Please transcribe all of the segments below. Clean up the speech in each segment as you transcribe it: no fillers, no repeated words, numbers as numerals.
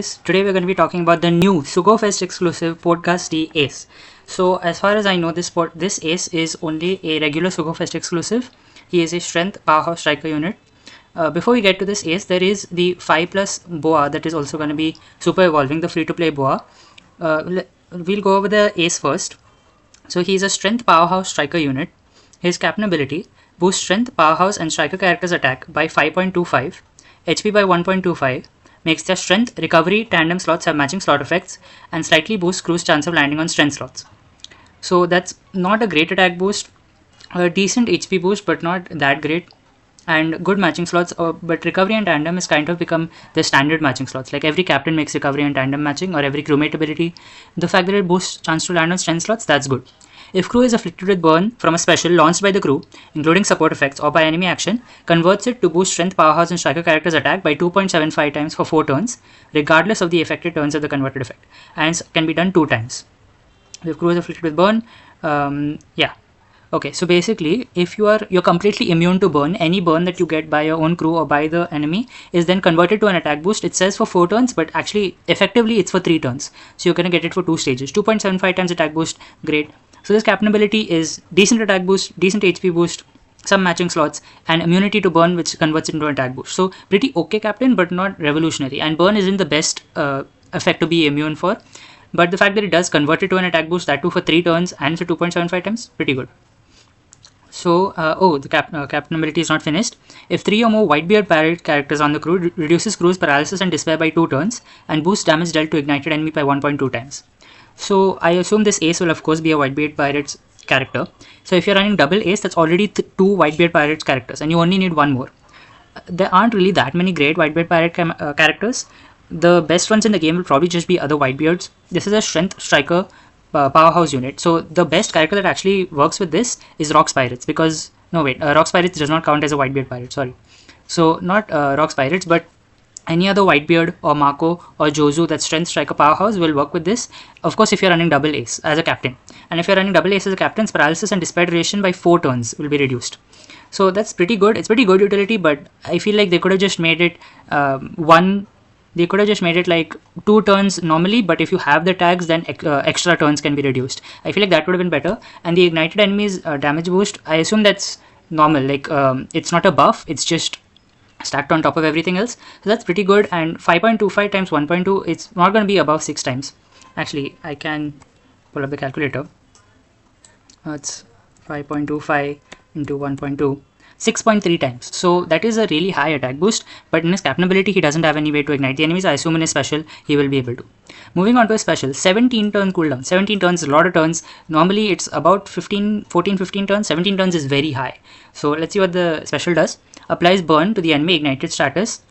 guys, today we're going to be talking about the new Sugo-Fest exclusive Portgas D Ace. So as far as I know, this Ace is only a regular Sugo-Fest exclusive. He is a strength powerhouse striker unit. Before we get to this Ace, there is the 5+ Boa that is also going to be super evolving, the free-to-play Boa. We'll go over the Ace first. So he is a strength powerhouse striker unit. His captain ability boosts strength, powerhouse and striker characters attack by 5.25, HP by 1.25, makes their strength, recovery, tandem slots have matching slot effects, and slightly boosts crew's chance of landing on strength slots. So that's not a great attack boost, a decent HP boost but not that great, and good matching slots, but recovery and tandem has kind of become the standard matching slots. Like every captain makes recovery and tandem matching, or every crewmate ability. The fact that it boosts chance to land on strength slots, that's good. If crew is afflicted with burn from a special launched by the crew, including support effects or by enemy action, converts it to boost strength, powerhouse and striker characters attack by 2.75 times for 4 turns, regardless of the affected turns of the converted effect, and can be done 2 times. If crew is afflicted with burn, okay, so basically, if you're completely immune to burn, any burn that you get by your own crew or by the enemy is then converted to an attack boost. It says for 4 turns, but actually, effectively, it's for 3 turns. So you're going to get it for 2 stages. 2.75 times attack boost, great. So this captain ability is decent attack boost, decent HP boost, some matching slots, and immunity to burn, which converts into an attack boost. So pretty okay captain, but not revolutionary. And burn isn't the best effect to be immune for. But the fact that it does convert it to an attack boost, that too for 3 turns and for 2.75 times, pretty good. So, the captain ability is not finished. If 3 or more Whitebeard pirate characters on the crew, reduces crew's paralysis and despair by 2 turns, and boosts damage dealt to ignited enemy by 1.2 times. So I assume this Ace will of course be a Whitebeard Pirates character. So if you're running double Ace, that's already 2 Whitebeard Pirates characters, and you only need 1 more. There aren't really that many great Whitebeard Pirate characters. The best ones in the game will probably just be other Whitebeards. This is a strength striker powerhouse unit. So the best character that actually works with this is Rock's Pirates, because Rock's Pirates does not count as a Whitebeard Pirate. Sorry. So not Rock's Pirates, but any other Whitebeard or Mako or Jozu that's strength striker powerhouse will work with this. Of course, if you're running double Ace as a captain, and if you're running double Ace as a captain's paralysis and despair duration by 4 turns will be reduced. So that's pretty good. It's pretty good utility, but I feel like they could have just made it They could have just made it like 2 turns normally, but if you have the tags, then extra turns can be reduced. I feel like that would have been better. And the ignited enemies damage boost, I assume that's normal. Like it's not a buff. It's just stacked on top of everything else. So that's pretty good. And 5.25 times 1.2, it's not going to be above 6 times. Actually, I can pull up the calculator. It's 5.25 into 1.2. 6.3 times. So that is a really high attack boost, but in his captain ability, he doesn't have any way to ignite the enemies. I assume in his special, he will be able to. Moving on to his special, 17 turn cooldown. 17 turns is a lot of turns. Normally, it's about 15 turns. 17 turns is very high. So let's see what the special does. Applies burn to the enemy ignited status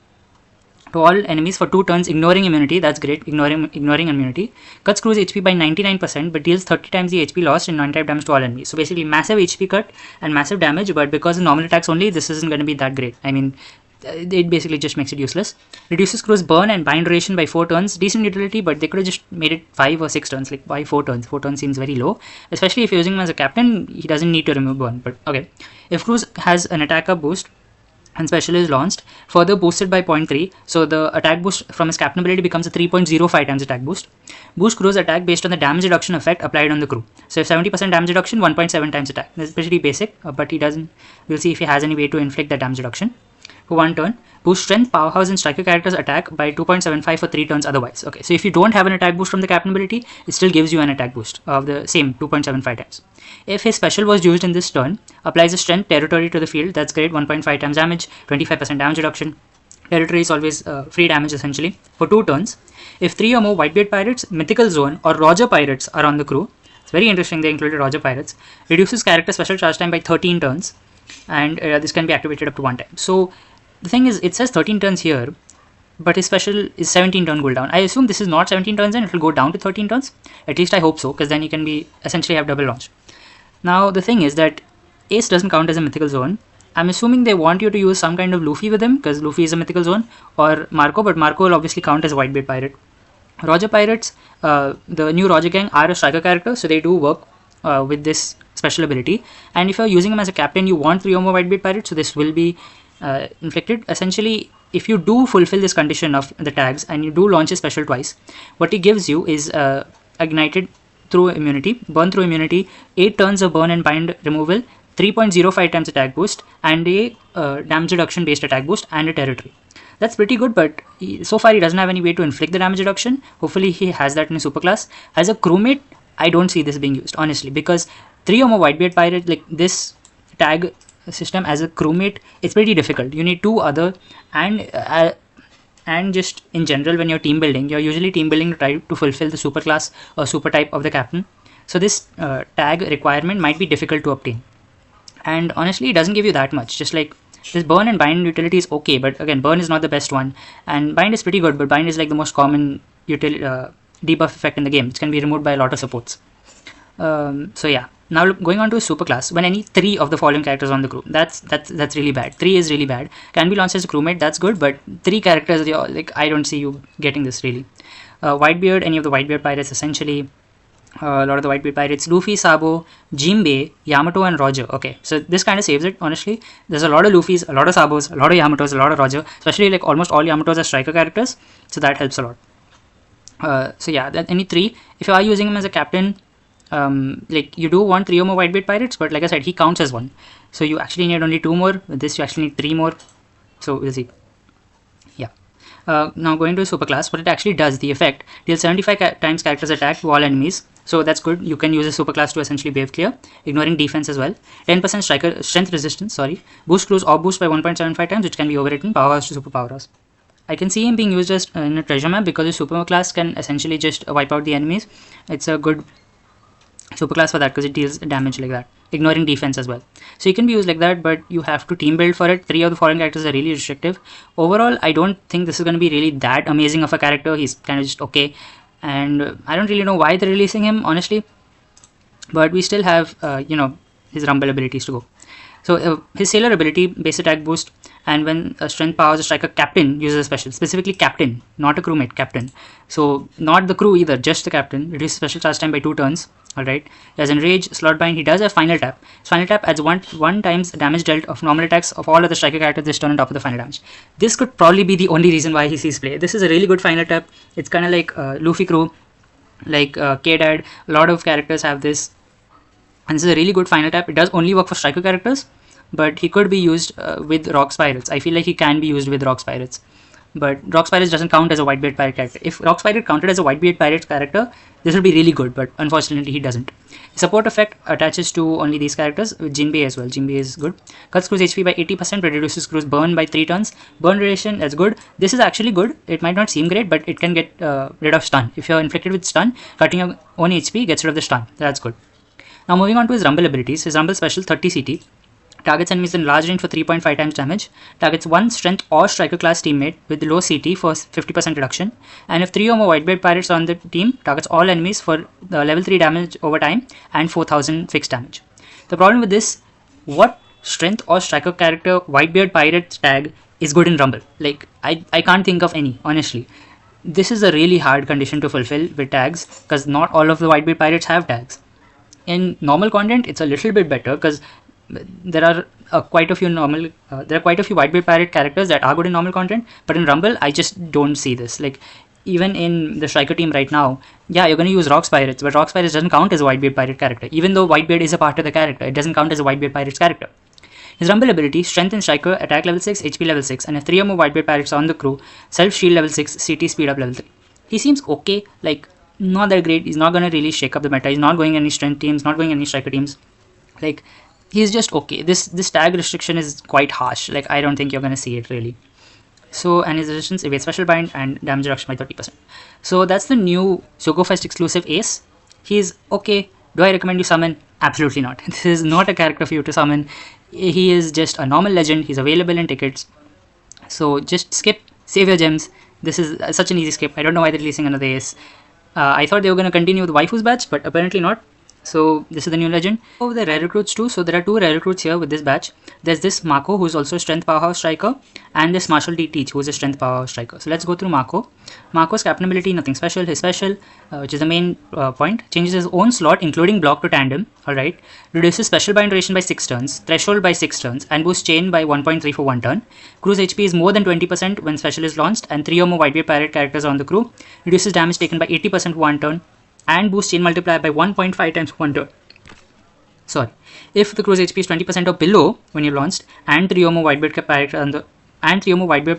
to all enemies for 2 turns, ignoring immunity. That's great, ignoring immunity. Cuts crew's HP by 99%, but deals 30 times the HP lost and non-type damage to all enemies. So basically massive HP cut and massive damage, but because of normal attacks only, this isn't going to be that great. I mean, it basically just makes it useless. Reduces crew's burn and bind duration by 4 turns. Decent utility, but they could have just made it 5 or 6 turns. Like, why 4 turns? 4 turns seems very low. Especially if you're using him as a captain, he doesn't need to remove burn, but okay. If crew has an attack up boost, and special is launched, further boosted by 0.3, so the attack boost from his captain ability becomes a 3.05 times attack boost. Boost crew's attack based on the damage reduction effect applied on the crew. So if 70% damage reduction, 1.7 times attack. That's pretty basic, but he doesn't. We'll see if he has any way to inflict that damage reduction. For 1 turn, boost strength, powerhouse and striker characters attack by 2.75 for 3 turns otherwise. Okay, so if you don't have an attack boost from the captain ability, it still gives you an attack boost of the same 2.75 times. If his special was used in this turn, applies a strength territory to the field, that's great, 1.5 times damage, 25% damage reduction. Territory is always free damage essentially, for 2 turns. If 3 or more Whitebeard Pirates, Mythical Zone or Roger Pirates are on the crew, it's very interesting they included Roger Pirates, reduces character special charge time by 13 turns, and this can be activated up to 1 time. So the thing is, it says 13 turns here, but his special is 17 turn cooldown. I assume this is not 17 turns and it will go down to 13 turns. At least I hope so, because then you can be essentially have double launch. Now the thing is that Ace doesn't count as a mythical zone. I'm assuming they want you to use some kind of Luffy with him, because Luffy is a mythical zone, or Marco, but Marco will obviously count as a Whitebeard Pirate. Roger Pirates, the new Roger Gang are a striker character, so they do work with this special ability. And if you're using him as a captain, you want 3 or more Whitebeard Pirates, so this will be inflicted. Essentially, if you do fulfill this condition of the tags and you do launch a special twice, what he gives you is ignited through immunity, burn through immunity, 8 turns of burn and bind removal, 3.05 times attack boost, and a damage reduction based attack boost, and a territory. That's pretty good, but so far he doesn't have any way to inflict the damage reduction. Hopefully he has that in his superclass. As a crewmate, I don't see this being used, honestly, because 3 or more Whitebeard Pirate, like this tag system as a crewmate, it's pretty difficult. You need 2 other, and just in general, when you're team building, you're usually team building to try to fulfill the superclass or super type of the captain. So this tag requirement might be difficult to obtain. And honestly, it doesn't give you that much. Just like this burn and bind utility is okay, but again, burn is not the best one, and bind is pretty good, but bind is like the most common debuff effect in the game. It can be removed by a lot of supports. So yeah, now going on to a superclass. When any 3 of the following characters on the crew, that's really bad. 3 is really bad. Can be launched as a crewmate, that's good, but 3 characters, like I don't see you getting this really. Whitebeard, any of the Whitebeard pirates essentially. A lot of the Whitebeard pirates, Luffy, Sabo, Jinbei, Yamato, and Roger. Okay, so this kind of saves it, honestly. There's a lot of Luffys, a lot of Sabos, a lot of Yamatos, a lot of Roger, especially like almost all Yamatos are striker characters, so that helps a lot. So yeah, that any 3. If you are using him as a captain, like you do want 3 or more Whitebeard pirates, but like I said, he counts as 1. So you actually need only 2 more. With this, you actually need 3 more. So we'll see. Yeah. Now going to superclass, what it actually does, the effect, deals 75 times characters attack to all enemies. So that's good. You can use a superclass to essentially wave clear, ignoring defense as well. 10% striker strength resistance, boost crews or boost by 1.75 times, which can be overwritten, powerhouse to super powerhouse. I can see him being used as in a treasure map because the superclass can essentially just wipe out the enemies. It's a good superclass for that because it deals damage like that, ignoring defense as well. So you can be used like that, but you have to team build for it. 3 of the following characters are really restrictive. Overall, I don't think this is going to be really that amazing of a character. He's kind of just okay, and I don't really know why they're releasing him, honestly, but we still have his rumble abilities to go. So his sailor ability, base attack boost, and when strength powers a striker captain uses a special, specifically captain, not a crewmate, captain. So not the crew either, just the captain. Reduces special charge time by 2 turns. Alright. He has enrage, slot bind. He does have final tap. His final tap adds 1 times damage dealt of normal attacks of all other striker characters this turn on top of the final damage. This could probably be the only reason why he sees play. This is a really good final tap. It's kind of like Luffy crew, like K-Dad. A lot of characters have this. And this is a really good final tap. It does only work for striker characters, but he could be used with Rock's Pirates. I feel like he can be used with Rock's Pirates. But Rock's Pirates doesn't count as a Whitebeard Pirate character. If Rock's Pirate counted as a Whitebeard Pirate character, this would be really good, but unfortunately he doesn't. Support effect attaches to only these characters, with Jinbei as well. Jinbei is good. Cuts crews HP by 80%, but reduces crews burn by 3 turns. Burn duration, that's good. This is actually good. It might not seem great, but it can get rid of stun. If you're inflicted with stun, cutting your own HP gets rid of the stun. That's good. Now moving on to his rumble abilities. His rumble special 30 CT. Targets enemies in large range for 3.5 times damage. Targets 1 strength or striker class teammate with low CT for 50% reduction. And if 3 or more Whitebeard pirates are on the team, targets all enemies for the level 3 damage over time and 4000 fixed damage. The problem with this, what strength or striker character Whitebeard pirate tag is good in rumble? Like I can't think of any, honestly. This is a really hard condition to fulfill with tags because not all of the Whitebeard pirates have tags. In normal content, it's a little bit better because there are quite a few Whitebeard pirate characters that are good in normal content, but in rumble I just don't see this. Like even in the striker team right now, yeah, you're going to use Rock's Pirates, but Rock's Pirates doesn't count as a Whitebeard pirate character. Even though Whitebeard is a part of the character, it doesn't count as a Whitebeard pirates character. His rumble ability, strength and striker, attack level 6, HP level 6, and if 3 or more Whitebeard pirates are on the crew, self shield level 6, CT speed up level 3. He seems okay, like not that great. He's not going to really shake up the meta. He's not going any strength teams, not going any striker teams. Like he's just okay. This tag restriction is quite harsh. Like I don't think you're gonna see it really. So, and his resistance evades special bind and damage reduction by 30%. So that's the new Sugo-Fest exclusive ace. He's okay. Do I recommend you summon? Absolutely not. This is not a character for you to summon. He is just a normal legend. He's available in tickets. So just skip, save your gems. This is such an easy skip. I don't know why they're releasing another ace. I thought they were going to continue with Waifu's batch, but apparently not. So this is the new legend. Oh, the rare recruits too. So there are 2 rare recruits here with this batch. There's this Mako, who's also a strength powerhouse striker, and this Marshall D. Teach, who's a strength powerhouse striker. So let's go through Mako. Mako's captain ability, nothing special. His special, which is the main point, changes his own slot, including block to tandem. Alright. Reduces special bind duration by 6 turns, threshold by 6 turns, and boosts chain by 1.3 for 1 turn. Crew's HP is more than 20% when special is launched, and 3 or more Whitebeard pirate characters are on the crew. Reduces damage taken by 80% for 1 turn, and boost chain multiplier by 1.5 times 1 turn. Sorry, if the crew's HP is 20% or below when you're launched, and 3 or more Whitebeard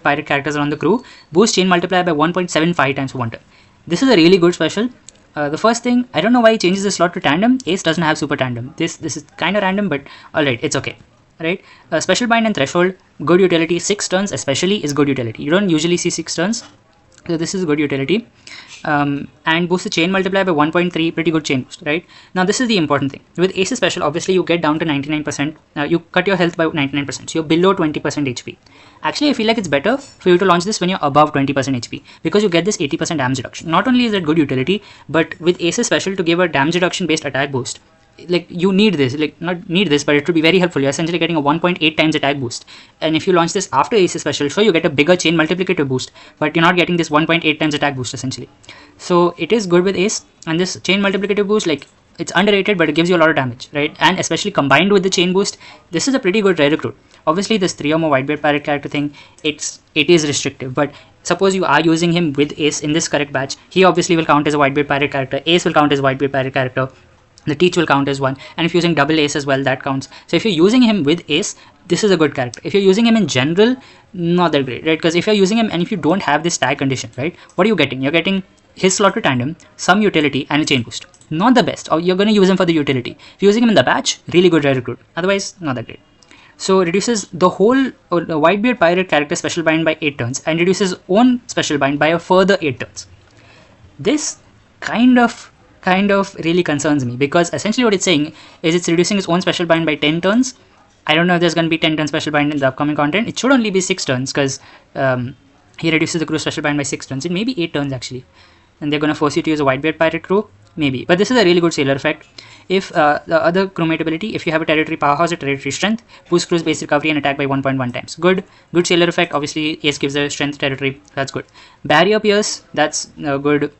pirate characters are on the crew, boost chain multiplier by 1.75 times 1 turn. This is a really good special. The first thing, I don't know why he changes the slot to tandem. Ace doesn't have super tandem. This is kind of random, but alright, it's okay. Right? Special bind and threshold, good utility. 6 turns especially is good utility. You don't usually see 6 turns. So this is good utility. And boost the chain multiplier by 1.3, pretty good chain boost, right? Now this is the important thing. With Ace's special, obviously you get down to 99%. You cut your health by 99%. So you're below 20% HP. Actually, I feel like it's better for you to launch this when you're above 20% HP, because you get this 80% damage reduction. Not only is that good utility, but with Ace's special to give a damage reduction based attack boost, like you need this, like not need this, but it would be very helpful. You're essentially getting a 1.8 times attack boost, and if you launch this after Ace special, sure, you get a bigger chain multiplicator boost, but you're not getting this 1.8 times attack boost essentially. So it is good with Ace, and this chain multiplicator boost, like, it's underrated, but it gives you a lot of damage, right? And especially combined with the chain boost, this is a pretty good rare recruit. Obviously this 3 or more Whitebeard pirate character thing, it is restrictive, but suppose you are using him with Ace in this correct batch, he obviously will count as a Whitebeard pirate character, Ace will count as a Whitebeard pirate character, the Teach will count as 1, and if you're using double Ace as well, that counts. So if you're using him with Ace, this is a good character. If you're using him in general, not that great, right? Because if you're using him and if you don't have this tag condition, right, what are you getting? You're getting his slot to tandem, some utility, and a chain boost. Not the best, or you're going to use him for the utility. If you're using him in the batch, really good rare recruit. Otherwise, not that great. So reduces the whole Whitebeard pirate character special bind by 8 turns, and reduces own special bind by a further 8 turns. This kind of really concerns me, because essentially what it's saying is it's reducing its own special bind by 10 turns. I don't know if there's going to be 10 turn special bind in the upcoming content. It should only be 6 turns, because he reduces the crew special bind by 6 turns. It may be 8 turns actually, and they're going to force you to use a Whitebeard pirate crew, maybe. But this is a really good sailor effect. If the other crewmate ability, if you have a territory powerhouse or territory strength, boost crew's base recovery and attack by 1.1 times. Good sailor effect. Obviously Ace gives a strength territory, that's good. Barrier pierce, that's good.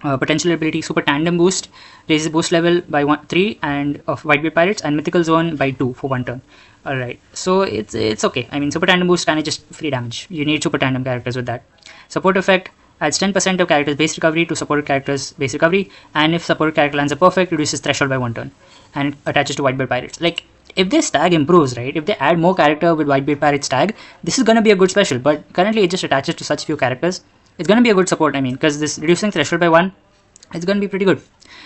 Potential ability, super tandem boost, raises boost level by 3 and of Whitebeard pirates, and mythical zone by 2 for 1 turn. Alright, so it's okay. I mean, super tandem boost kind of just free damage. You need super tandem characters with that. Support effect adds 10% of characters base recovery to supported characters base recovery, and if supported character lands a perfect, reduces threshold by 1 turn, and it attaches to Whitebeard pirates. Like, if this tag improves, right, if they add more character with Whitebeard pirates tag, this is gonna be a good special, but currently it just attaches to such few characters. It's going to be a good support, I mean, because this reducing threshold by 1, it's going to be pretty good.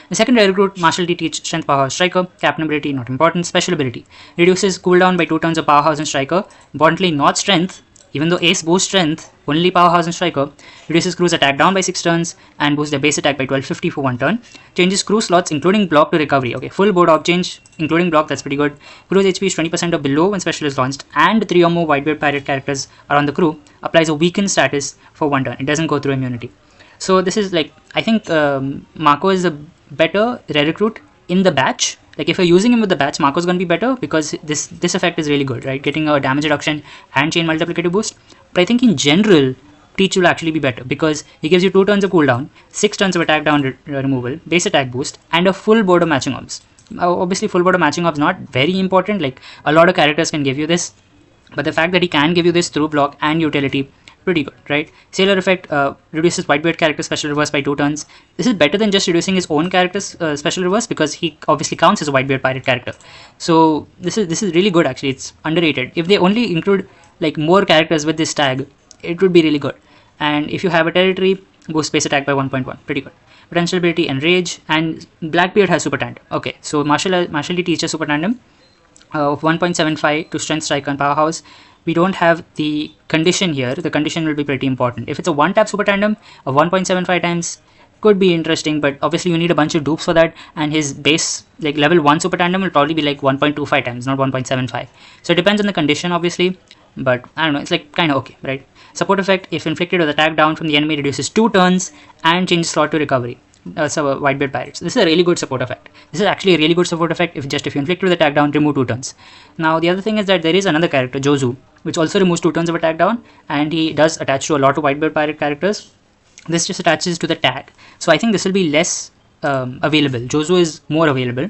The second rare recruit, Marshall D. Teach, strength, powerhouse, striker. Captain ability, not important. Special ability, reduces cooldown by 2 turns of powerhouse and striker. Importantly, not strength, even though Ace boosts strength, only powerhouse and striker. Reduces crew's attack down by 6 turns and boosts their base attack by 1250 for 1 turn. Changes crew slots including block to recovery. Okay, full board op change including block, that's pretty good. Crew's HP is 20% or below when special is launched, and 3 or more Whitebeard pirate characters are on the crew. Applies a weakened status for 1 turn. It doesn't go through immunity. So this is like, I think Mako is a better rare recruit in the batch. Like if you're using him with the batch, Mako is going to be better because this effect is really good, right? Getting a damage reduction and chain multiplicator boost. But I think in general, Teach will actually be better because he gives you 2 turns of cooldown, 6 turns of attack down removal, base attack boost, and a full board of matching orbs. Obviously, full board of matching orbs not very important. Like a lot of characters can give you this, but the fact that he can give you this through block and utility, pretty good, right? Sailor effect reduces Whitebeard character special reverse by 2 turns. This is better than just reducing his own character's special reverse because he obviously counts as a Whitebeard pirate character. So this is really good actually. It's underrated. If they only include like more characters with this tag, it would be really good. And if you have a territory, boost space attack by 1.1, pretty good. Potential ability Enrage, and Blackbeard has super tandem. Okay, so Marshall D teaches super tandem of 1.75 to strength, strike, and powerhouse. We don't have the condition here. The condition will be pretty important. If it's a 1-tap super tandem of 1.75 times, could be interesting, but obviously you need a bunch of dupes for that, and his base like level 1 super tandem will probably be like 1.25 times, not 1.75. So it depends on the condition obviously, but I don't know, it's like kind of okay, right? Support effect, if inflicted with attack down from the enemy, reduces 2 turns and changes slot to recovery. Whitebeard Pirates. This is a really good support effect. This is actually a really good support effect if you inflict with attack down, remove 2 turns. Now the other thing is that there is another character, Jozu, which also removes 2 turns of attack down, and he does attach to a lot of Whitebeard Pirate characters. This just attaches to the tag. So I think this will be less available. Jozu is more available,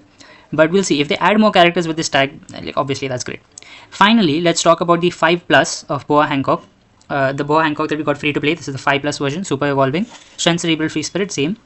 but we'll see. If they add more characters with this tag, like, obviously that's great. Finally, let's talk about the 5+ of Boa Hancock. The Boa Hancock that we got free to play. This is the 5+ version, super evolving. Strength, Cerebral, Free Spirit, same.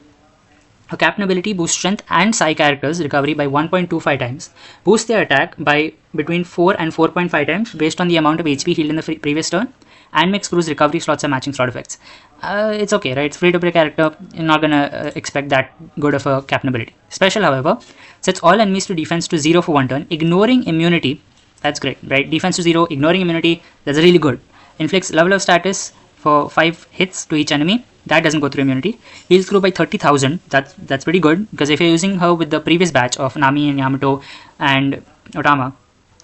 A captain ability boosts strength and psi characters recovery by 1.25 times. Boosts their attack by between 4 and 4.5 times based on the amount of HP healed in the previous turn, and makes crews recovery slots and matching slot effects. It's okay, right? It's free to play character. You're not gonna expect that good of a captain ability. Special, however, sets all enemies to defense to 0 for 1 turn, ignoring immunity. That's great, right? Defense to 0, ignoring immunity. That's really good. Inflicts level of status for 5 hits to each enemy. That doesn't go through immunity. Heals crew by 30,000. That's pretty good, because if you're using her with the previous batch of Nami and Yamato and Otama,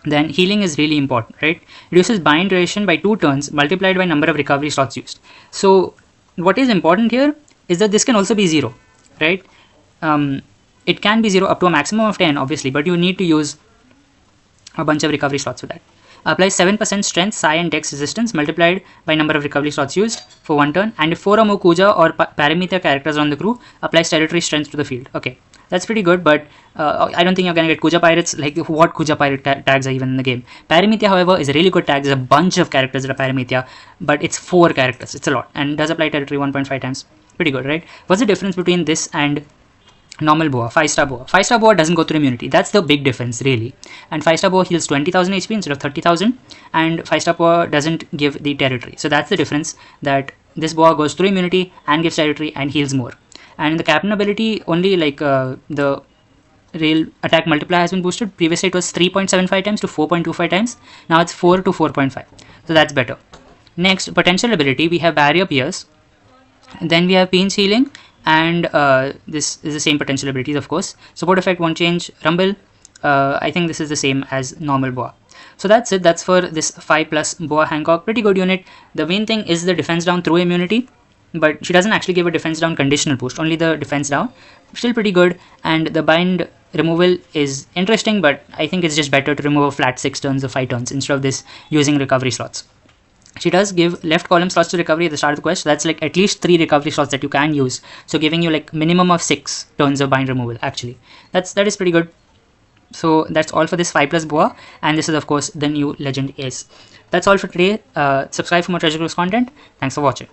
then healing is really important, right? Reduces bind duration by 2 turns multiplied by number of recovery slots used. So what is important here is that this can also be 0, right? It can be 0 up to a maximum of 10, obviously, but you need to use a bunch of recovery slots for that. Applies 7% strength, psi and dex resistance multiplied by number of recovery slots used for 1 turn, and if 4 or more Kuja or Paramithia characters on the crew, applies territory strength to the field. Okay, that's pretty good, but I don't think you're gonna get Kuja Pirates. Like, what Kuja Pirate tags are even in the game? Paramithia, however, is a really good tag. There's a bunch of characters that are Paramithia, but it's 4 characters. It's a lot, and does apply territory 1.5 times. Pretty good, right? What's the difference between this and normal Boa, 5-star Boa? 5-star Boa doesn't go through immunity. That's the big difference, really. And 5-star Boa heals 20,000 HP instead of 30,000, and 5-star Boa doesn't give the territory. So that's the difference, that this Boa goes through immunity and gives territory and heals more. And the captain ability, only like the real attack multiplier has been boosted. Previously it was 3.75 times to 4.25 times. Now it's 4 to 4.5. So that's better. Next, potential ability, we have Barrier Pierce. Then we have Pain's Healing, and this is the same potential abilities, of course. Support effect won't change. Rumble, I think this is the same as normal Boa. So that's it. That's for this 5+ Boa Hancock. Pretty good unit. The main thing is the defense down through immunity, but she doesn't actually give a defense down conditional boost, only the defense down. Still pretty good. And the bind removal is interesting, but I think it's just better to remove a flat 6 turns or 5 turns instead of this using recovery slots. She does give left column slots to recovery at the start of the quest. That's like at least 3 recovery slots that you can use. So giving you like minimum of 6 turns of bind removal, actually. That is pretty good. So that's all for this 5+ Boa. And this is, of course, the new Legend Ace. That's all for today. Subscribe for more Treasure Cruise content. Thanks for watching.